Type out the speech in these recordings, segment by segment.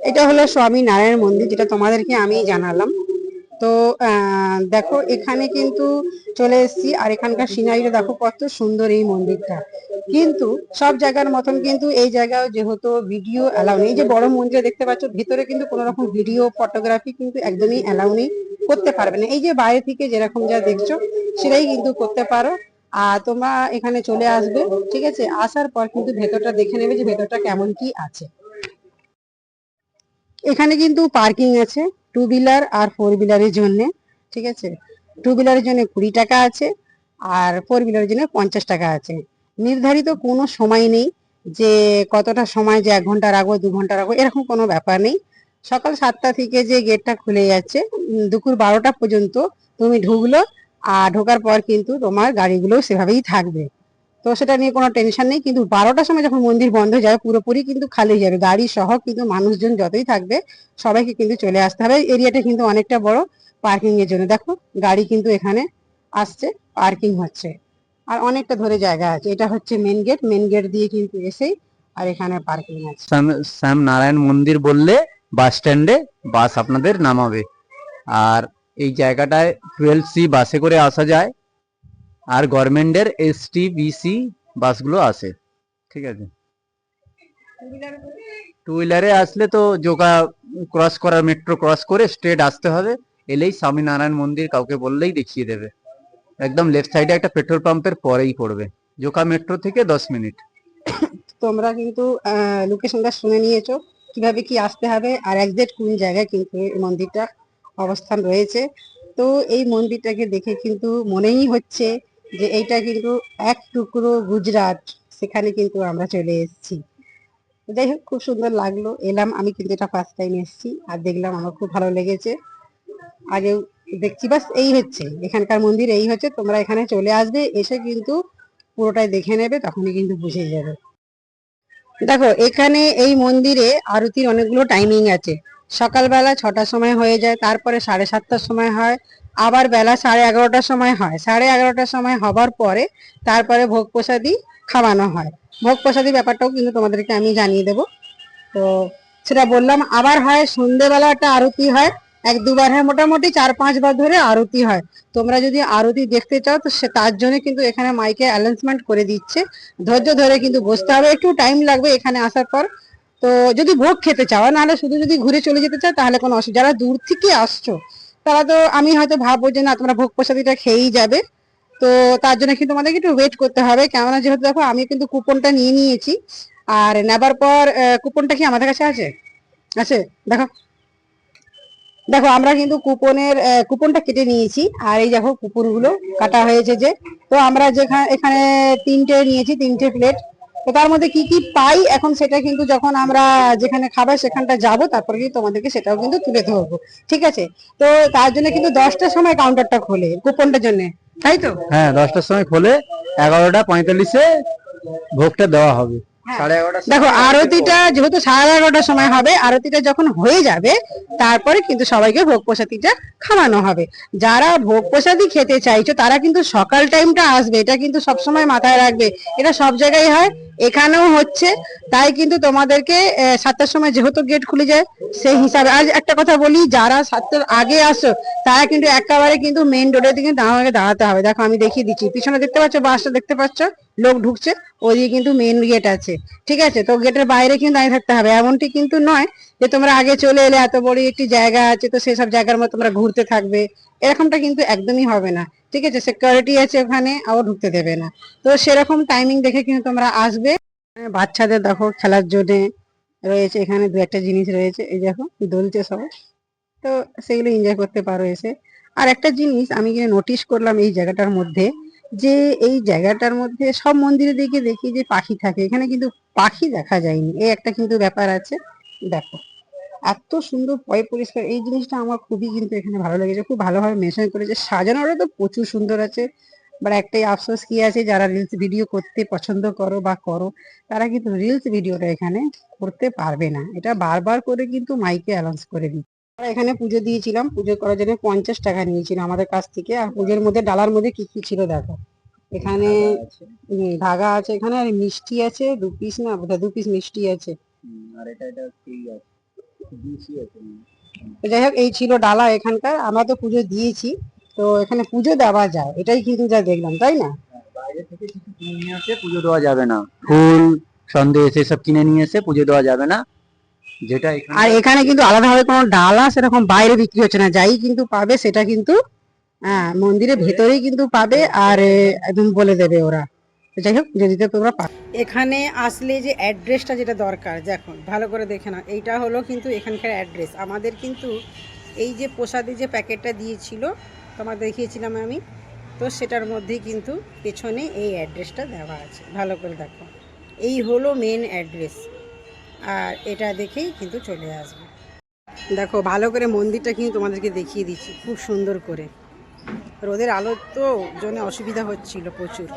এটা হলো স্বামী নারায়ণ মন্দির, যেটা তোমাদেরকে আমি জানালাম। তো দেখো এখানে কিন্তু চলে এসেছি, আর এখানকার সিনারিটা দেখো কত সুন্দর এই মন্দিরটা। কিন্তু সব জায়গার মতন কিন্তু এই জায়গায় যেহেতু ভিডিও অ্যালাউ নেই, যে বড় মন্দিরে দেখতে পাচ্ছ ভিতরে কিন্তু কোনো রকম ভিডিও ফটোগ্রাফি কিন্তু একদমই অ্যালাউ নেই, করতে পারবে না। এই যে বাইরে থেকে যেরকম যা দেখছো সেটাই কিন্তু করতে পারো। আর তোমরা এখানে চলে আসবে, ঠিক আছে, আসার পর কিন্তু ভেতরটা দেখে নেবে যে ভেতরটা কেমন কি আছে। এখানে কিন্তু পার্কিং আছে টু হুইলার আর ফোর হুইলারের জন্য, ঠিক আছে। টু হুইলারের জন্য 20 টাকা আছে, আর ফোর হুইলারের জন্য 50 টাকা আছে। নির্ধারিত কোনো সময় নেই যে কতটা সময়, যে 1 ঘন্টা রাখবো 2 ঘন্টা রাখবো, এরকম কোনো ব্যাপার নেই। সকাল 7টা থেকে যে গেটটা খুলে যাচ্ছে দুপুর 12টা পর্যন্ত তুমি ঢুকলো, আর ঢোকার পর কিন্তু তোমার গাড়িগুলো সেভাবেই থাকবে। তো সেটা নিয়ে কোনো টেনশন নেই। কিন্তু 12টার সময় যখন মন্দির বন্ধ হয়ে যাবে পুরোপুরি কিন্তু খালি হয়ে যাবে, গাড়ি সহ কিন্তু মানুষজন যতই থাকবে সবাইকে কিন্তু চলে আসতে হবে। এরিয়াটা কিন্তু অনেকটা বড় পার্কিং এর জন্য, দেখো গাড়ি কিন্তু এখানে আসছে, পার্কিং হচ্ছে, আর অনেকটা ধরে জায়গা আছে। এটা হচ্ছে মেন গেট, মেন গেট দিয়ে কিন্তু এসেই আর এখানে পার্কিং আছে। শ্যাম নারায়ণ মন্দির বললে বাস স্ট্যান্ডে বাস আপনাদের নামাবে। আর এই জায়গাটায় 12C বাসে করে আসা যায়, আর গভর্নমেন্টের STBC বাসগুলো আসে, ঠিক আছে। টু হুইলারে আসলে তো জোকা ক্রস করার, মেট্রো ক্রস করে স্ট্রেট আসতে হবে। এলেই স্বামীনারায়ণ মন্দির কাউকে বললেই দেখিয়ে দেবে। একদম লেফট সাইডে একটা পেট্রোল পাম্পের পরেই পড়বে, জোকা মেট্রো থেকে 10 মিনিট। তোমরা কিন্তু লোকেশনটা শুনে নিয়েছো কিভাবে কি আসতে হবে, আর একজ্যাক্ট কোন জায়গায় কিন্তু এই মন্দিরটা অবস্থান রয়েছে। তো এই মন্দিরটাকে দেখে কিন্তু মনেই হচ্ছে যে এইটা কিন্তু এক টুকরো গুজরাট, সেখানে কিন্তু আমরা চলে এসেছি। যাই হোক, খুব সুন্দর লাগলো, এলাম। আমি কিন্তু এটা ফার্স্ট টাইম এসেছি আর দেখলাম, আমার খুব ভালো লেগেছে। আগেও দেখছি, বাস এই হচ্ছে এখানকার মন্দির, এই হচ্ছে। তোমরা এখানে চলে আসবে, এসে কিন্তু পুরোটাই দেখে নেবে, তখনই কিন্তু বুঝে যাবে। দেখো এখানে এই মন্দিরে আরতির অনেকগুলো টাইমিং আছে। সকালবেলা 6টার সময় হয়ে যায়, তারপরে 7:30টার সময় হয়, আবার বেলা 11:30টার সময় হয়। 11:30টার সময় হবার পরে তারপরে ভোগ প্রসাদী খাওয়ানো হয়। ভোগ প্রসাদী ব্যাপারটাও কিন্তু তোমাদেরকে আমি জানিয়ে দেবো। তো সেটা বললাম। আবার হয় সন্ধ্যেবেলা একটা আরতি হয়, 1-2 বার হয়, মোটামুটি 4-5 বার ধরে আরতি হয়। তোমরা যদি আরতি দেখতে চাও তো সে তার জন্য কিন্তু এখানে মাইকে অ্যানাউন্সমেন্ট করে দিচ্ছে, ধৈর্য ধরে কিন্তু বসতে হবে, একটু টাইম লাগবে এখানে আসার পর। তো যদি ভোগ খেতে চাও, নাহলে শুধু যদি ঘুরে চলে যেতে চাও তাহলে কোনো অসুবিধা। যারা দূর থেকে আসছো তারা তো, আমি হয়তো ভাববো যে না তোমরা ভোগ প্রসাদীটা খেয়েই যাবে, তো তার জন্য কিন্তু তোমাদেরকে একটু ওয়েট করতে হবে। কেননা যেহেতু দেখো আমি কিন্তু কুপনটা নিয়ে নিয়েছি, আর নেবার পর কুপনটা কি আমাদের কাছে আছে? আছে, দেখো। দেখো আমরা কিন্তু কুপনটা কেটে নিয়েছি, আর এই দেখো কুপনগুলো কাটা হয়েছে যে। তো আমরা যেখানে এখানে 3টে নিয়েছি, 3টে প্লেট। তো তার মধ্যে কি কি পাই এখন সেটা কিন্তু যখন আমরা যেখানে খাবার সেখানটা যাব তারপরে কিন্তু তোমাদেরকে সেটাও কিন্তু তুলে ধরবো, ঠিক আছে। তো তার জন্য কিন্তু 10টার সময় কাউন্টারটা খোলে কুপনটার জন্য, তাই তো? হ্যাঁ, 10টার সময় খোলে, 11টা 45-এ ভোগটা দেওয়া হবে। হ্যাঁ। 11:30 দেখো আরতিটা যেহেতু 11:30টার সময় হবে, আরতিটা যখন হয়ে যাবে তারপরে কিন্তু সবাইকে ভোগ প্রসাদীটা খাওয়ানো হবে। যারা ভোগ প্রসাদী খেতে চাইছো তারা কিন্তু সকাল টাইমটা আসবে, এটা কিন্তু সবসময় মাথায় রাখবে। এটা সব জায়গায় হয়, এখানেও হচ্ছে। তাই কিন্তু তোমাদেরকে 7টার সময় যেহেতু গেট খুলে যায় সেই হিসাবে। আজ একটা কথা বলি, যারা 7টার আগে আসো তারা কিন্তু একেবারে কিন্তু মেইন রোডের দিকে দাঁড়াতে হবে। দেখো আমি দেখিয়ে দিচ্ছি, পিছনে দেখতে পাচ্ছ, বাসটা দেখতে পাচ্ছ, লোক ঢুকছে, ওইদিকে কিন্তু মেইন গেট আছে, ঠিক আছে। তো গেটের বাইরে কিন্তু দাঁড়িয়ে থাকতে হবে, এমনটি কিন্তু নয় যে তোমরা আগে চলে এলে, এত বড় একটি জায়গা আছে তো সেসব জায়গার মধ্যে তোমরা ঘুরতে থাকবে, এরকমটা কিন্তু একদমই হবে না, ঠিক আছে। সিকিউরিটি আছে ওখানে, আবার ঢুকতে দেবে না। তো সেরকম টাইমিং দেখে কিন্তু তোমরা আসবে। বাচ্চাদের দেখো খেলার জন্য রয়েছে, এখানে 2-একটা জিনিস রয়েছে, এই দেখো দোলছে সবাই, তো সেগুলো এনজয় করতে পারো এসে। আর একটা জিনিস আমি নোটিশ করলাম এই জায়গাটার মধ্যে, যে এই জায়গাটার মধ্যে সব মন্দিরের দিকে দেখি যে পাখি থাকে, এখানে কিন্তু পাখি দেখা যায়নি, এই একটা কিন্তু ব্যাপার আছে। দেখো এত সুন্দর পরিষ্কার, এই জিনিসটা আমার খুবই কিন্তু এখানে ভালো লেগেছে, খুব ভালোভাবে মেনশন করেছে। সাজানোটা তো প্রচুর সুন্দর আছে, বাট একটাই আফসোস কি আছে, যারা রিলস ভিডিও করতে পছন্দ করো তারা কিন্তু রিলস ভিডিওটা এখানে করতে পারবে না, এটা বারবার করে কিন্তু মাইকে অ্যানাউন্স করে দিই। আমরা এখানে পুজো দিয়েছিলাম, পুজো করার জন্য 50 টাকা নিয়েছিল আমাদের কাছ থেকে। আর পুজোর মধ্যে ডালার মধ্যে কি কি ছিল দেখো, এখানে ধাগা আছে এখানে, আর মিষ্টি আছে 2 পিস, না বোধহয় 2 পিস মিষ্টি আছে, আর এটা ঠিক আছে, দিয়েছি আছে। তো যাই হোক, এই ছিল ডালা এখানকার। আমরা তো পুজো দিয়েছি, তো এখানে পুজো দেওয়া যায়, এটাই কিন্তু যা দেখলাম, তাই না? বাইরে থেকে কিছু কিনে নিয়ে এসে পুজো দেওয়া যাবে না, ফুল সন্দেশ এসব কিনে নিয়ে এসে পুজো দেওয়া যাবে না, যেটা আর এখানে এখানে কিন্তু আলাদাভাবে কোনো ডালা সেরকম বাইরে বিক্রি হচ্ছে না, যাই কিন্তু পাবে সেটা কিন্তু মন্দিরের ভেতরেই কিন্তু পাবে। আর একদম বলে দেবে ওরা। তো যাই হোক, পুজো দিতে তোমরা পাবে। এখানে আসলে যে অ্যাড্রেসটা যেটা দরকার, দেখো ভালো করে দেখে না, এইটা হলো কিন্তু এখানকার অ্যাড্রেস। আমাদের কিন্তু এই যে প্রসাদে যে প্যাকেটটা দিয়েছিল, তোমার দেখিয়েছিলাম আমি, তো সেটার মধ্যে কিন্তু পেছনে এই অ্যাড্রেসটা দেওয়া আছে, ভালো করে দেখো। এই হলো মেন অ্যাড্রেস, আর এটা দেখেই কিন্তু চলে আসবে। দেখো ভালো করে মন্দিরটা কিন্তু তোমাদেরকে দেখিয়ে দিচ্ছি খুব সুন্দর করে। রোদের আলো তো জন্য অসুবিধা হচ্ছিল প্রচুর।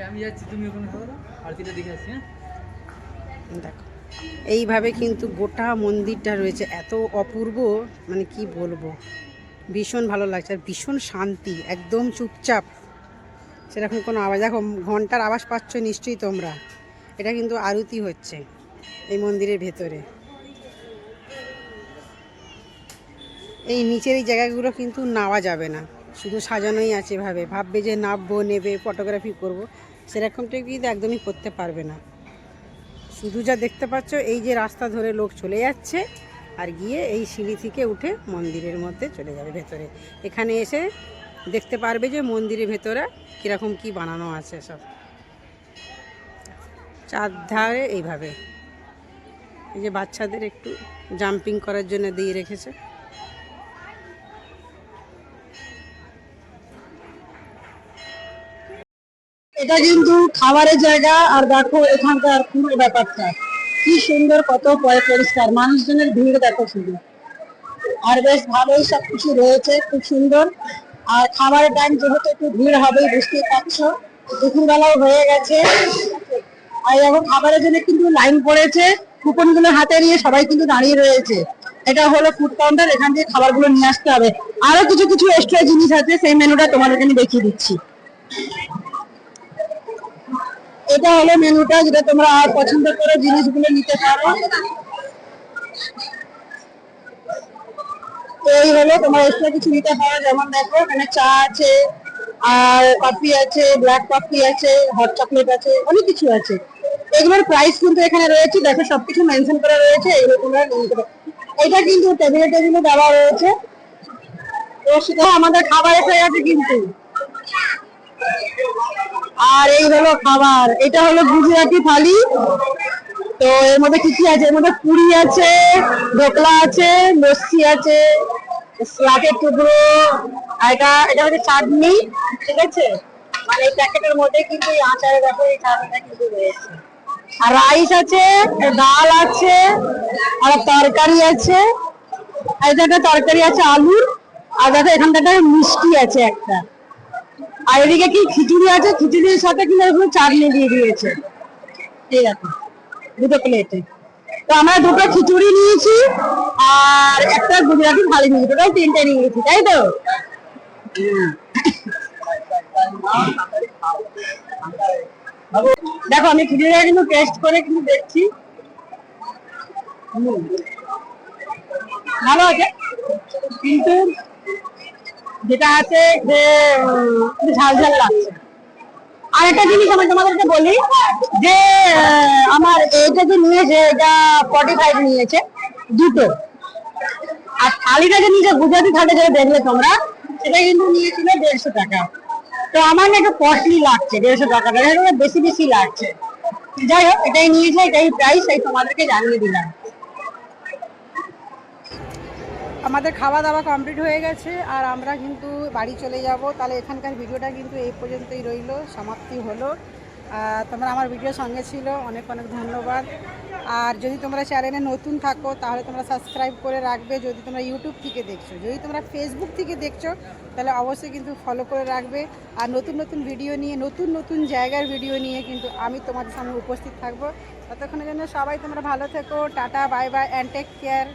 আমি যাচ্ছি, তুমি ওখানে করো, আরতিটা দেখে আসছি। দেখো এইভাবে কিন্তু গোটা মন্দিরটা রয়েছে, এত অপূর্ব, মানে কি বলবো, ভীষণ ভালো লাগছে। আর ভীষণ শান্তি, একদম চুপচাপ, সেরকম কোনো আওয়াজ। দেখো ঘন্টার আওয়াজ পাচ্ছ নিশ্চয়ই তোমরা, এটা কিন্তু আরতি হচ্ছে এই মন্দিরের ভেতরে। এই নিচের এই জায়গাগুলো কিন্তু নাওয়া যাবে না, শুধু সাজানোই আছে। ভাববে যে নামবো, নেবে, ফটোগ্রাফি করব, সেরকমটা কিন্তু একদমই করতে পারবে না। শুধু যা দেখতে পাচ্ছ, এই যে রাস্তা ধরে লোক চলে যাচ্ছে, আর গিয়ে এই সিঁড়ি থেকে উঠে মন্দিরের মধ্যে চলে যাবে ভেতরে। এখানে এসে দেখতে পারবে যে মন্দিরের ভেতরে কীরকম কি বানানো আছে সব, চারধারে এইভাবে। এই যে বাচ্চাদের একটু জাম্পিং করার জন্য দিয়ে রেখেছে। এটা কিন্তু খাবারের জায়গা। আর দেখো এখানকার পুরো ব্যাপারটা কি সুন্দর, কত পরিষ্কার, মানুষজনের ভিড় দেখো শুধু। আর বেশ ভালোই সবকিছু রয়েছে, খুব সুন্দর। আর খাবারের টাইম যেহেতু একটু ভিড় হবেই, বুঝতেই পারছো, দুপুরবেলাও হয়ে গেছে। আর এখন খাবারের জন্য কিন্তু লাইন পড়েছে, কুপন গুলো হাতে নিয়ে সবাই কিন্তু দাঁড়িয়ে রয়েছে। এটা হলো ফুড কাউন্টার, এখান থেকে খাবারগুলো নিয়ে আসতে হবে। আরো কিছু কিছু এক্সট্রা জিনিস আছে, সেই মেনুটা তোমাদেরকে আমি দেখিয়ে দিচ্ছি। এটা হলো মেনুটা, যেটা তোমরা পছন্দ করে জিনিসগুলো নিতে পারো। তো এই হলো, তোমরা এক্সট্রা কিছু নিতে পারো, যেমন দেখো এখানে চা আছে, আর কফি আছে, ব্ল্যাক কফি আছে, হট চকলেট আছে, অনেক কিছু আছে। এগুলোর প্রাইস কিন্তু এখানে রয়েছে, দেখো সবকিছু মেনশন করা রয়েছে, এগুলো তোমরা নিতে পারো। এটা কিন্তু টেবিলে টেবিলে দেওয়া রয়েছে। তো সেটা আমাদের খাবার এসে গেছে কিন্তু। আর এই হলো খাবার, এটা হলো গুজরাটি থালি। তো এর মধ্যে কি কি আছে, এর মধ্যে পুরি আছে, ঢোকলা আছে, লস্যি আছে, স্লাটের টুকরো, আর এটা এটা হচ্ছে চাটনি, ঠিক আছে। মানে এই প্যাকেটের মধ্যে কিন্তু এই আচারের দেখো এই চাটনিটা কিন্তু রয়েছে। আর রাইস আছে, ডাল আছে, আর তরকারি আছে। আর এটা একটা তরকারি আছে আলুর। আর দেখো এখানটা একটা মিষ্টি আছে একটা। আর এদিকে কি খিচুড়ি আছে, খিচুড়ির সাথে কিন্তু এরকম চাটনি দিয়ে দিয়েছে। ঠিক আছে, দুটো প্লেটে। তো আমরা দুটো খিচুড়ি নিয়েছি, আর একটা গুজরাটি থালি নিয়েছি, টোটাল তিনটে নিয়েছি, তাই তো? দেখো আমি খিচুড়িটা কিন্তু টেস্ট করে কিন্তু দেখছি, ভালো আছে, কিন্তু যেটা আছে যে ঝাল ঝাল লাগছে। আর একটা জিনিস আমি তোমাদেরকে বলি, যে আমার এটা যে নিয়েছে, এটা 45 নিয়েছে দুটো। আর থালিটা যে নিয়েছে, গুজরাটি থালি যেটা দেখলে তোমরা, সেটা কিন্তু নিয়েছিল 150 টাকা। তো আমার না একটু কস্টলি লাগছে, 150 টাকাটা বেশি বেশি লাগছে। যাই হোক, এটাই নিয়েছে, এটাই প্রাইস, এই তোমাদেরকে জানিয়ে দিলাম। আমাদের খাওয়া দাওয়া কমপ্লিট হয়ে গেছে, আর আমরা কিন্তু বাড়ি চলে যাব। তাহলে এখানকার ভিডিওটা কিন্তু এই পর্যন্তই রইল, সমাপ্তি হলো। তোমরা আমার ভিডিওর সঙ্গে ছিল, অনেক অনেক ধন্যবাদ। আর যদি তোমরা চ্যানেলে নতুন থাকো, তাহলে তোমরা সাবস্ক্রাইব করে রাখবে। যদি তোমরা ইউটিউব থেকে দেখছো, যদি তোমরা ফেসবুক থেকে দেখছো, তাহলে অবশ্যই কিন্তু ফলো করে রাখবে। আর নতুন নতুন ভিডিও নিয়ে, নতুন নতুন জায়গার ভিডিও নিয়ে কিন্তু আমি তোমাদের সামনে উপস্থিত থাকবো। ততক্ষণের জন্য সবাই তোমরা ভালো থেকো, tata, bye bye, and take care.